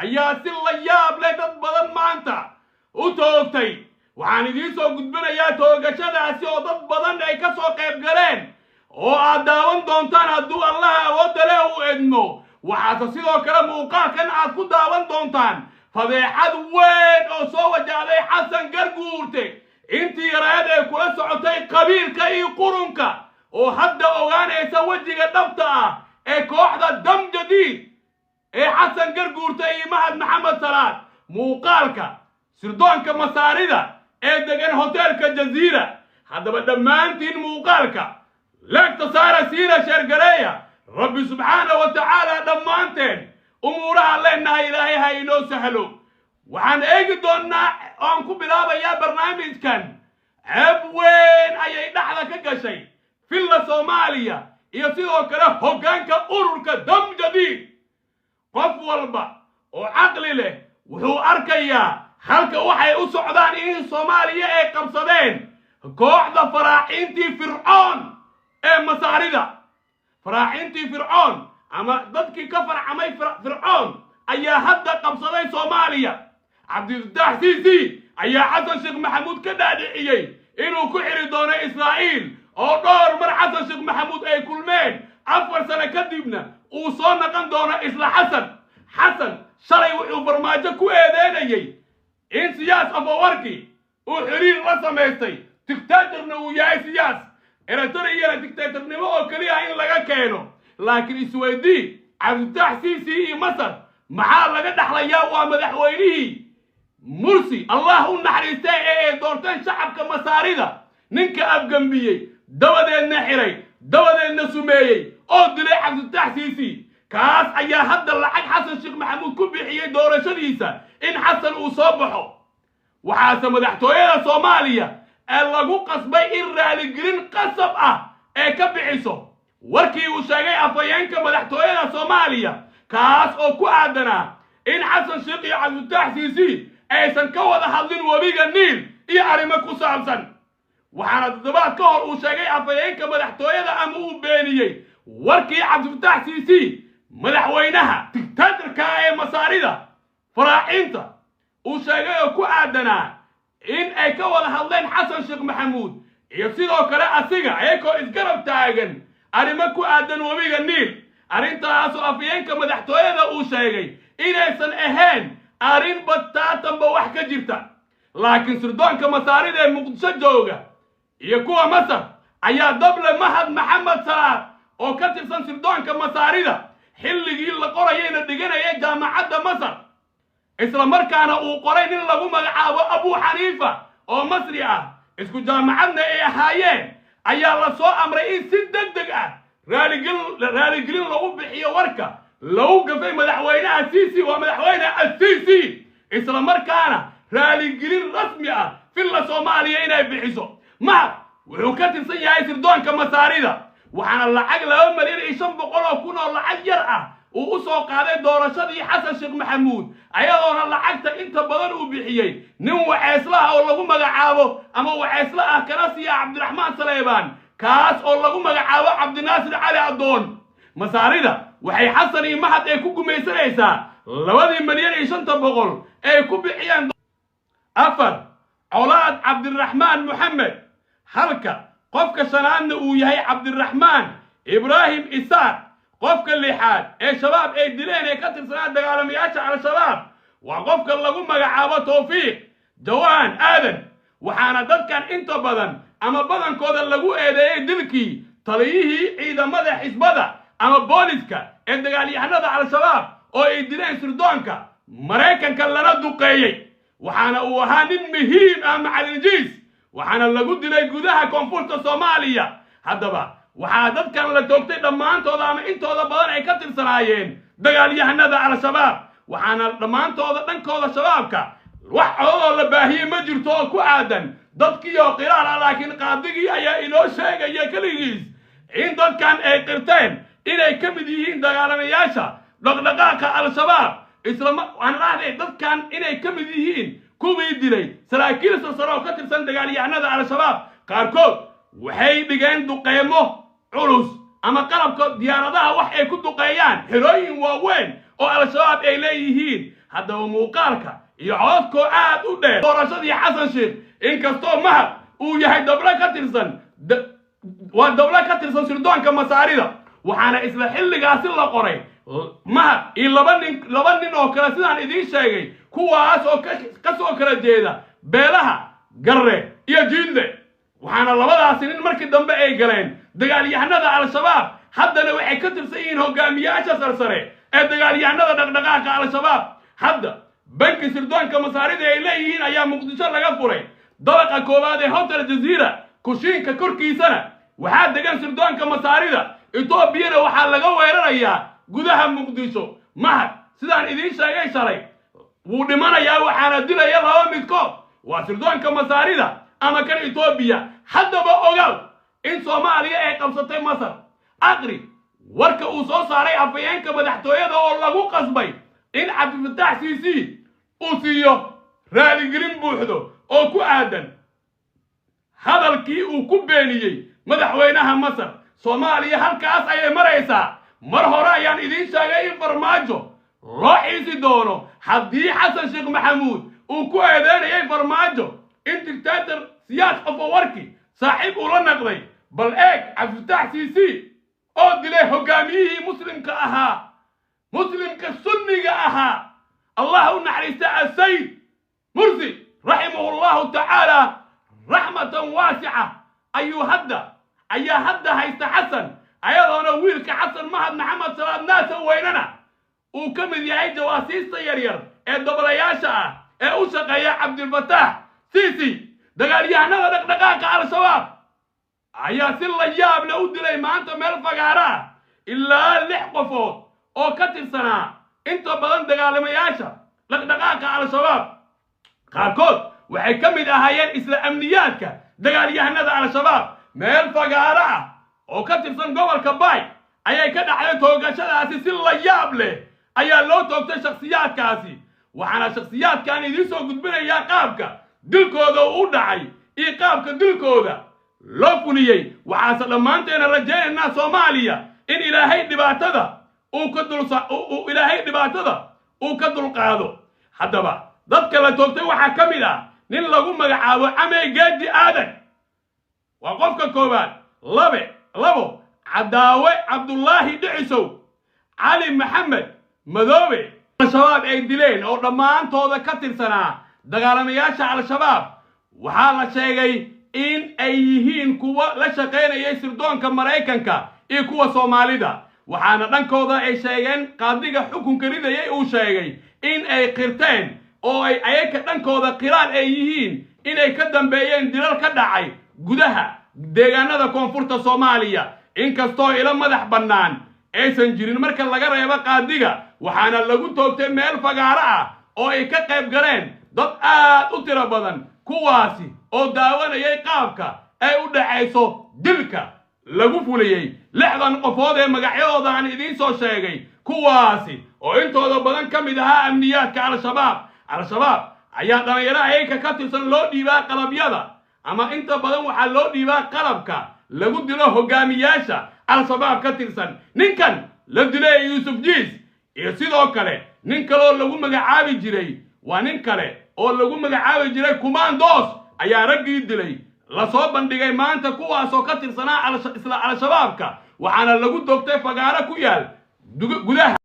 ayaa si la yaab leh dad badan maanta u toogtay waxaan idiin soo gudbinayaa toogashadaasi oo dad badan ay ka soo qayb galeen oo aad daawan doontaan hadduu allaha awoodda leh u edmo waxaase sidoo kale muuqaalkan aad ku daawan doontaan fadeexad weyn oo soo wajahday xasan garguurte intii yaraad ee kula socotay qabiilka iyo qurunka oo hadda ogaanaysa wejiga dhabta ah ee kooxda dam jadiid ee xasan garguurte iyo mahad maxamed salaad muuqaalka sirdoonka masaarida ee degan hoteelka jaziira haddaba dhammaantiin muuqaalka laagta saara siina sheergareeya rabbi subxaanahu wa tacaala dhammaanteen umuuraha leenahay ilaahay ha inoo sahlo waxaan eegi doonnaa oan ku bilaabayaa barnaamijkan ceeb weyn ayay dhaxda ka gashay filla soomaaliya iyo sidoo kale hoggaanka ururka dam jadiid qof walba oo caqli leh wuxuu arkayaa halka waxay u socdaan in soomaaliya ay qabsadeen kooxda faraaciintii fircoon ee masaarida faraaciintii fircoon ama dadkii ka farcamay fircoon ayaa hadda qabsaday soomaaliya cabdifatax siisi ayaa xasan sheekh maxamuud ka dhaadhiciyey inuu ku xiri doono israa'iil oo dhowr mar xasan sheekh maxamuud ay kulmeen 4 sano kadibna uu soo noqon doono isla xasan shalay wuxuu farmaajo ku eedeynayey in siyaas afawarki uu xiriir la samaystay dictatorna uu yahay siyaas eritreyana dictatornimo oo keliya in laga keeno laakiin isweydii cabdifatax siisi iyo masar maxaa laga dhaxlayaa waa madaxweynihii mursi allah u naxariistay ee doorteen shacabka masaarida ninka afgambiyey dabadeedna xiray dabadeedna sumeeyey oo dilay cabdifatax siisi kaas ayaa hadda lacag xasan sheekh maxamuud ku bixiyey doorashadiisa in xasan uu soo baxo waxaase madaxtooyada soomaaliya ee lagu qasbay in raaligelin qasab ah ee ka bixiso warkii uu sheegay afhayeenka madaxtooyada soomaaliya kaas oo ku aadanaa in xasan sheekh iyo cabdifatax siisi aysan ka wada hadlin webiga niil iyo arrimo ku saabsan waxaana toddobaad ka hor uu sheegay afhayeenka madaxtooyada ama uu beeniyey warkii cabdifatax siisi madaxweynaha dictatorka ee masaarida faraaciinta uu sheegay oo ku aadanaa in ay ka wada hadleen xasan sheekh maxamuud iyo sidoo kale asiga ayagoo isgarab taagan arrimo ku aadan webiga niil arrintaasoo afhayeenka madaxtooyada uu sheegay inaysan ahayn arrin bataatanba wax ka jirta laakiin sirdoonka masaarida ee muqdisho jooga iyo kuwa masar ayaa dable mahad maxamed salaad oo ka tirsan sirdoonka masaarida xilligii la qorayayna dhiganaya jaamacadda masar isla markaana uu qoray nin lagu magacaabo abu xaniifa oo masri ah isku jaamacadna ay ahaayeen ayaa la soo amray in si degdeg ah raaligelin lagu bixiyo warka lagu gafay madaxweynaha siisi waa madaxweyne asiisi isla markaana raaligelin rasmi ah filla soomaaliya inay bixiso mahad wuxuu ka tirsan yahay sirdoonka masaarida waxaana lacag 2,500,000 oo lacag yar ah uu u soo qaaday doorashadii xasan sheekh maxamuud ayadoona lacagta inta badan uu bixiyey nin waceeslaha oo lagu magacaabo ama waceesla ah kana siiya cabdiraxmaan saleebaan kaas oo lagu magacaabo cabdinaasir cali adoon masaarida waxay xasan iyo mahad ay ku gumaysanaysaa 2,500,000 ay ku bixiyeen afar colaad cabdiraxmaan maxamed halka qofka shanaadna uu yahay cabdiraxmaan ibraahim isaaq qofka lixaad ee shabaab ay dileen ee ka tirsanaa dagaalamayaasha al-shabaab waa qofka lagu magacaabo tawfiiq jawaan aadan waxaana dadkan inta badan ama badankooda lagu eedeeyey dilkii taliyihii ciidamada xisbada ama booliska ee dagaalyahanada al-shabaab oo ay dileen sirdoonka maraykanka lana duqeeyey waxaana uu ahaa nin muhiim ah macalinjiis waxaana lagu dilay gudaha koonfurta soomaaliya haddaba waxaa dadkan la toogtay dhammaantooda ama intooda badan ay ka tirsanaayeen dagaalyahanada al-shabaab waxaana dhammaantooda dhankooda shabaabka wax codadoo la baahiyey ma jirto oo ku aadan dadkii oo qiraal ah laakiin qaadigii ayaa inoo sheegaya keligiis in dadkan ay qirteen inay ka mid yihiin dagaalamayaasha dhaqdhaqaaqa al-shabaab waxaan dhahday dadkan inay ka mid yihiin kuwii dilay saraakiil sare oo ka tirsan dagaalyahanada al-shabaab qaarkood waxay dhigeen duqeymo culus ama qalabka diyaaradaha wax ay ku duqeeyaan xerooyin waaweyn oo al-shabaab ay leeyihiin haddaba muuqaalka iyo codkoo aad u dheer doorashadii xasan sheekh inkastoo mahad uu yahay dablo ka tirsan waa dablo ka tirsan sirdoonka masaarida waxaana isla xilligaasi la qoray mahad iyo laba nin oo kale sidaan idiin sheegay kuwaas oo ka soo kala jeeda beelaha garre iyo jiidle waxaana labadaasi nin markii dambe ay galeen dagaalyahanada al-shabaab haddana waxay ka tirsan yihiin hogaamiyaasha sarsare ee dagaalyahanada dhaqdhaqaaqa al-shabaab hadda banki sirdoonka masaarida ay leeyihiin ayaa muqdisho laga furay dabaqa koowaad ee hotel jaziira kushiinka korkiisana waxaa degan sirdoonka masaarida etoobiyana waxaa laga weerarayaa gudaha muqdisho mahad sidaan idiin sheegay shalay wuu dhimanayaa waxaana dilaya laba midkood waa sirdoonka masaarida ama kan etoobiya haddaba ogaw in soomaaliya ay qabsatay masar aqri warka uu soo saaray afhayeenka madaxtooyada oo lagu qasbay in cabdifatax siisi uu siiyo raaligelin buuxdo oo ku aadan hadalkii uu ku beeniyey madaxweynaha masar soomaaliya halkaas ayay maraysaa mar hore ayaan idiin sheegay in farmaajo loo xiisi doono haddii xasan sheekh maxamuud uu ku eedeynayay farmaajo in dictator siyaas qofowarki saaxiib uu la naqday bal eeg cabdifatax siisi oo dilay hogaamiyihii muslimka ahaa muslimka sunniga ahaa allah u naxariista asayid mursi raximahu allahu tacaala raxmatan waasica ayaa hadda haysta xasan ayadoona wiilka xasan mahad maxamed salaad naasa weynana uu ka mid yahay jawaasiista yaryar ee dabalayaasha ah ee u shaqeeya cabdilfataax siisi dagaalyahanada dhaqdhaqaaqa al-shabaab ayaa si la yaab leh u dilay maanta meel fagaara ah ilaa 6 qofood oo ka tirsanaa inta badan dagaalamayaasha dhaqdhaqaaqa al-shabaab qaarkood waxay ka mid ahaayeen isla amniyaadka dagaalyahanada al-shabaab meel fagaara ah oo ka tirsan gobolka baay ayay ka dhacday toogashadaasi si la yaab leh ayaa loo toogtay shakhsiyaadkaasi waxaana shakhsiyaadkan idiin soo gudbinayaa qaabka dilkooda u dhacay iyo qaabka dilkooda loo fuliyey waxaase dhammaanteena rajaynaynaa soomaaliya in ilaahay dhibaatada uu ka dulqaado haddaba dadka la toogtay waxaa ka mid ah nin lagu magacaabo camey geedi aadan waa qofka koowaad labo cadaawe cabdullaahi dhicisow cali maxamed madoobe al-shabaab ay dileen oo dhammaantooda ka tirsanaa dagaalamayaasha al-shabaab waxaa la sheegay in ay yihiin kuwa la shaqaynayay sirdoonka maraykanka iyo kuwa soomaalida waxaana dhankooda ay sheegeen qaadiga xukunka ridayay uu sheegay in ay qirteen oo ay ayaga dhankooda qiraan ay yihiin inay ka dambeeyeen dilal ka dhacay gudaha deegaanada koonfurta soomaaliya inkastoo ila madax bannaan aysan jirin marka laga reebo qaadiga waxaana lagu toogtay meel fagaaro ah oo ay ka qayb galeen dad aad u tiro badan kuwaasi oo daawanayay qaabka ay u dhacayso dilka lagu fuliyey 6 qofood ee magacyadooda aan idiin soo sheegay kuwaasi oo intooda badan ka mid ahaa amniyaadka al-shabaab ayaa dhalinyaro ayaga ka tirsan loo dhiibaa qalabyada ama inta badan waxaa loo dhiibaa qalabka lagu dilo hogaamiyaasha al-shabaab ka tirsan ninkan la dilay yuusuf jiis iyo sidoo kale nin kaloo lagu magacaabi jiray waa nin kale oo lagu magacaabi jiray kumaandoos ayaa raggii dilay la soo bandhigay maanta kuwaasoo ka tirsanaa isla al-shabaabka waxaana lagu toogtay fagaaro ku yaal gudaha